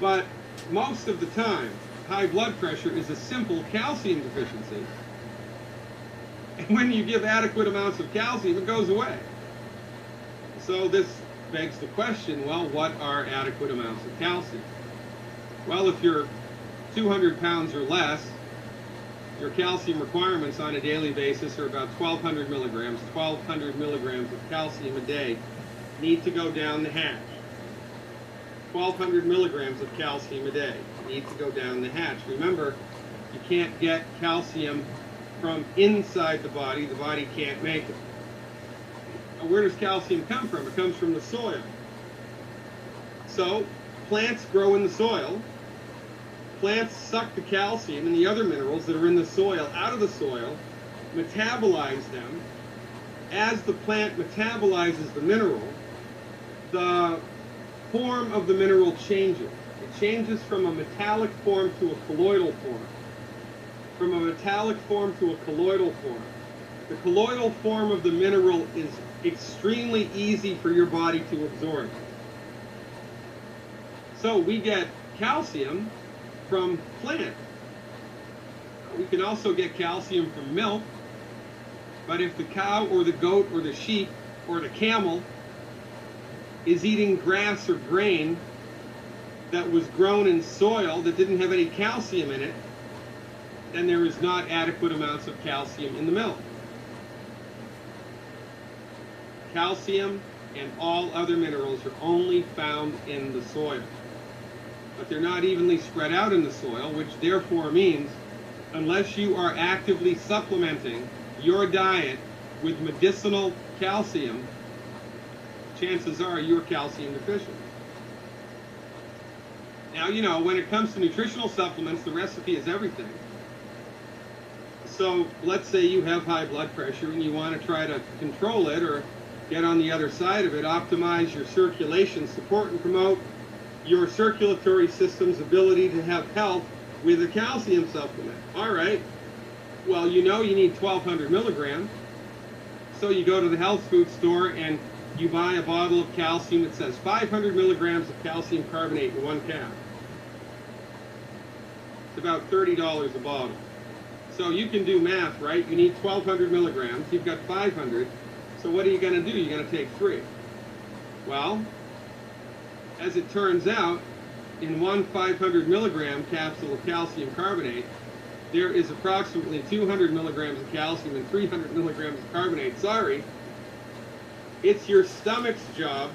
But most of the time, high blood pressure is a simple calcium deficiency. And when you give adequate amounts of calcium, it goes away. So this begs the question, well, what are adequate amounts of calcium? Well, if you're 200 pounds or less, your calcium requirements on a daily basis are about 1,200 milligrams. 1,200 milligrams of calcium a day need to go down the hatch. 1,200 milligrams of calcium a day need to go down the hatch. Remember, you can't get calcium from inside the body. The body can't make it. Now, where does calcium come from? It comes from the soil. So, plants grow in the soil. Plants suck the calcium and the other minerals that are in the soil out of the soil, metabolize them. As the plant metabolizes the mineral, the form of the mineral changes. It changes from a metallic form to a colloidal form. From a metallic form to a colloidal form. The colloidal form of the mineral is extremely easy for your body to absorb. So we get calcium from plant. We can also get calcium from milk, but if the cow or the goat or the sheep or the camel is eating grass or grain that was grown in soil that didn't have any calcium in it, then there is not adequate amounts of calcium in the milk. Calcium and all other minerals are only found in the soil. But they're not evenly spread out in the soil, which therefore means unless you are actively supplementing your diet with medicinal calcium, chances are you're calcium deficient. Now, you know, when it comes to nutritional supplements, the recipe is everything. So let's say you have high blood pressure and you want to try to control it or get on the other side of it, optimize your circulation, support and promote your circulatory system's ability to have health with a calcium supplement. All right, well, you know you need 1,200 milligrams, so you go to the health food store and you buy a bottle of calcium that says 500 milligrams of calcium carbonate in 1 cap. It's about $30 a bottle. So you can do math, right? You need 1,200 milligrams, you've got 500, so what are you going to do? You're going to take 3. Well, as it turns out, in 1 500 milligram capsule of calcium carbonate, there is approximately 200 milligrams of calcium and 300 milligrams of carbonate. Sorry, it's your stomach's job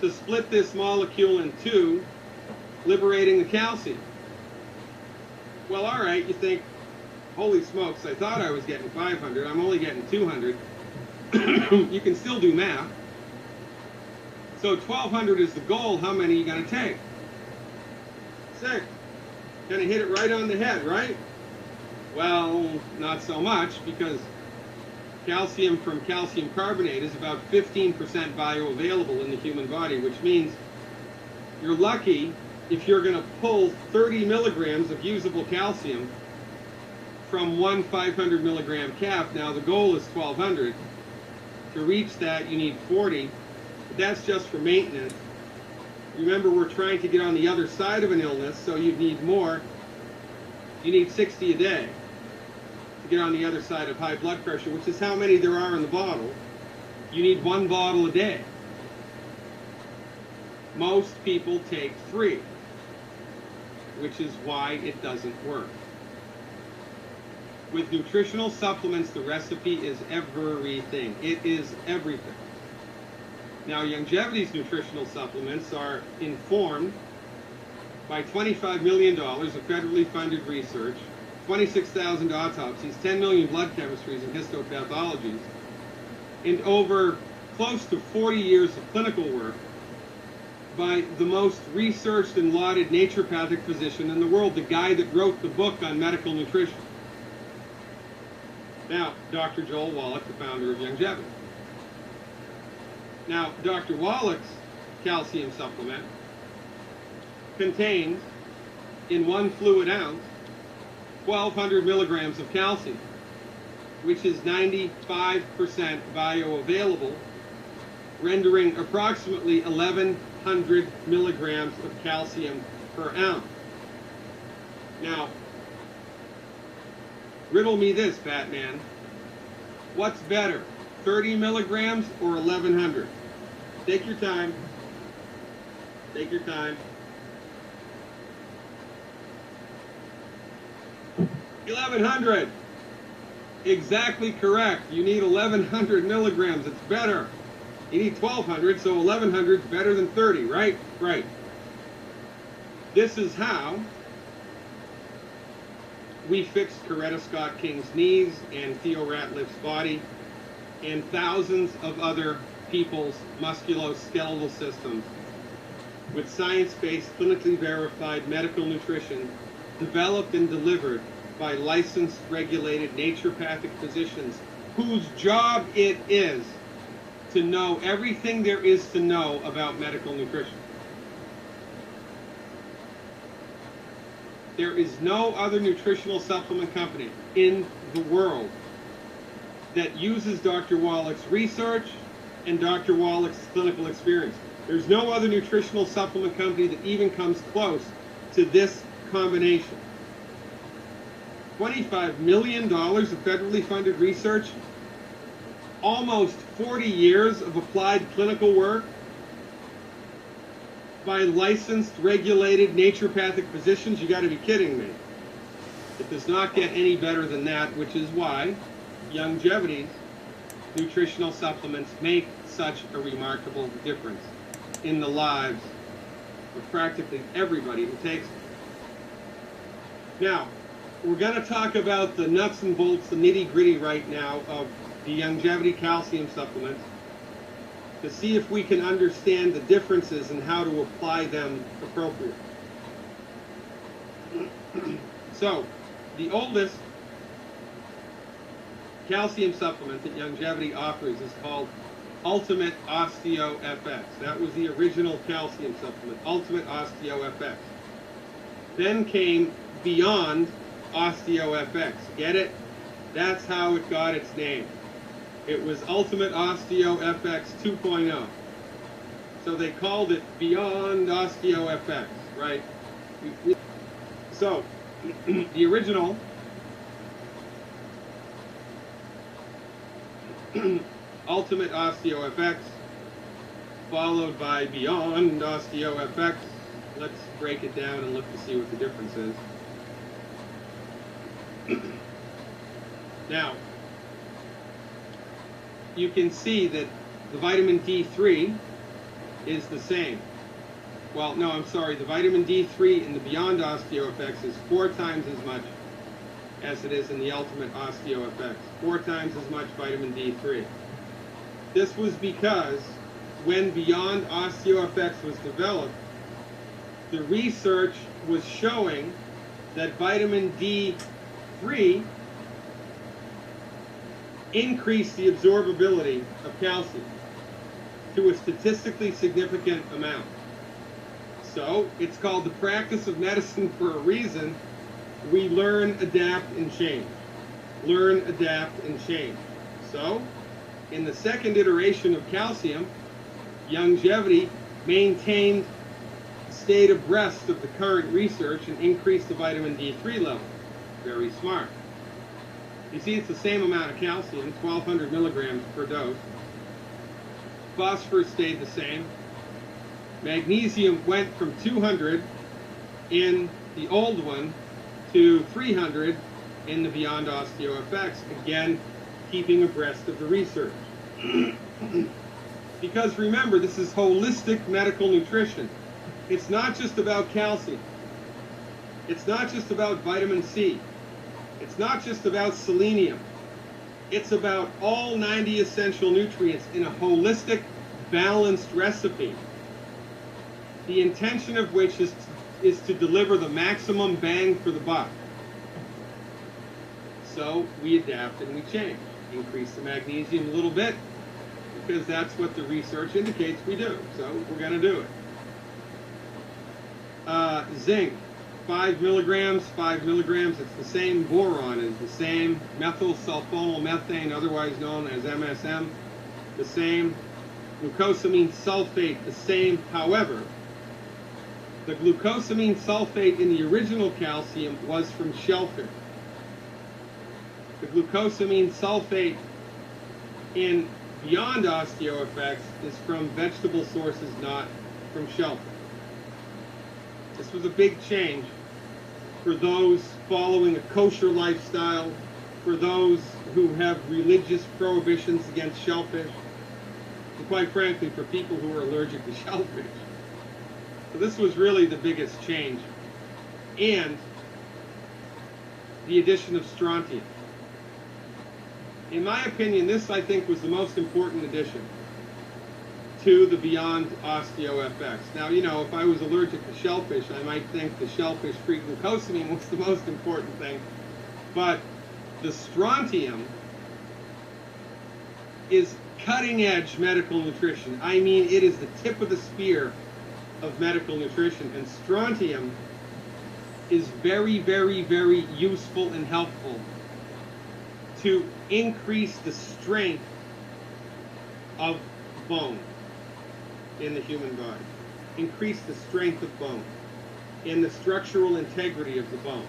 to split this molecule in 2, liberating the calcium. Well, all right, you think, holy smokes, I thought I was getting 500, I'm only getting 200. You can still do math. So 1,200 is the goal. How many are you going to take? 6. Going to hit it right on the head, right? Well, not so much, because calcium from calcium carbonate is about 15% bioavailable in the human body, which means you're lucky if you're going to pull 30 milligrams of usable calcium from 1 500 milligram cap. Now the goal is 1,200. To reach that, you need 40. That's just for maintenance. Remember, we're trying to get on the other side of an illness, so you'd need more. You need 60 a day to get on the other side of high blood pressure, which is how many there are in the bottle. You need 1 bottle a day. Most people take 3, which is why it doesn't work. With nutritional supplements, the recipe is everything. It is everything. Now, Longevity's nutritional supplements are informed by $25 million of federally funded research, 26,000 autopsies, 10 million blood chemistries and histopathologies, and over close to 40 years of clinical work by the most researched and lauded naturopathic physician in the world, the guy that wrote the book on medical nutrition. Now, Dr. Joel Wallach, the founder of Longevity. Now, Dr. Wallach's calcium supplement contains, in 1 fluid ounce, 1,200 milligrams of calcium, which is 95% bioavailable, rendering approximately 1,100 milligrams of calcium per ounce. Now, riddle me this, Batman. What's better, 30 milligrams or 1100? Take your time. Take your time. 1100. Exactly correct. You need 1100 milligrams. It's better. You need 1200, so 1100 is better than 30, right? Right. This is how we fixed Coretta Scott King's knees and Theo Ratliff's body and thousands of other people's musculoskeletal systems with science-based, clinically verified medical nutrition developed and delivered by licensed, regulated naturopathic physicians whose job it is to know everything there is to know about medical nutrition. There is no other nutritional supplement company in the world that uses Dr. Wallach's research and Dr. Wallach's clinical experience. There's no other nutritional supplement company that even comes close to this combination. $25 million of federally funded research, almost 40 years of applied clinical work by licensed, regulated naturopathic physicians. You got to be kidding me. It does not get any better than that, which is why Youngevity's nutritional supplements make such a remarkable difference in the lives of practically everybody who takes them. Now, we're going to talk about the nuts and bolts, the nitty-gritty right now of the Youngevity calcium supplements to see if we can understand the differences and how to apply them appropriately. So, the oldest calcium supplement that Youngevity offers is called Ultimate Osteo FX. That was the original calcium supplement, Ultimate Osteo FX. Then came Beyond Osteo FX. Get it? That's how it got its name. It was Ultimate Osteo FX 2.0. So they called it Beyond Osteo FX, right? So, the original Ultimate Osteo FX, followed by Beyond Osteo FX. Let's break it down and look to see what the difference is. Now, you can see that the vitamin D3 is the same. Well, no, I'm sorry. The vitamin D3 in the Beyond Osteo FX is 4 times as much as it is in the Ultimate Osteo FX. 4 times as much vitamin D3. This was because when Beyond Osteo FX was developed, the research was showing that vitamin D3 increased the absorbability of calcium to a statistically significant amount. So, it's called the practice of medicine for a reason. We learn, adapt, and change. Learn, adapt, and change. So, in the second iteration of calcium, Youngevity maintained, stayed abreast of the current research and increased the vitamin D3 level. Very smart. You see, it's the same amount of calcium, 1,200 milligrams per dose. Phosphorus stayed the same. Magnesium went from 200 in the old one to 300 in the Beyond Osteo FX, again, keeping abreast of the research. Because remember, this is holistic medical nutrition. It's not just about calcium. It's not just about vitamin C. It's not just about selenium. It's about all 90 essential nutrients in a holistic, balanced recipe. The intention of which is to deliver the maximum bang for the buck. So we adapt and we change. Increase the magnesium a little bit because that's what the research indicates we do. So we're going to do it. Zinc. 5 milligrams, 5 milligrams, it's the same. Boron is the same. Methyl sulfonylmethane, otherwise known as MSM, the same. Glucosamine sulfate, the same. However, The glucosamine sulfate in the original calcium was from shellfish. The glucosamine sulfate in Beyond OsteoFX is from vegetable sources, not from shellfish. This was a big change for those following a kosher lifestyle, for those who have religious prohibitions against shellfish, and quite frankly, for people who are allergic to shellfish. So this was really the biggest change. And the addition of strontium. In my opinion, this, I think, was the most important addition to the Beyond OsteoFX. Now, you know, if I was allergic to shellfish, I might think the shellfish-free glucosamine was the most important thing. But the strontium is cutting-edge medical nutrition. I mean, it is the tip of the spear of medical nutrition. And strontium is very, very, very useful and helpful to increase the strength of bone in the human body. Increase the strength of bone and the structural integrity of the bone.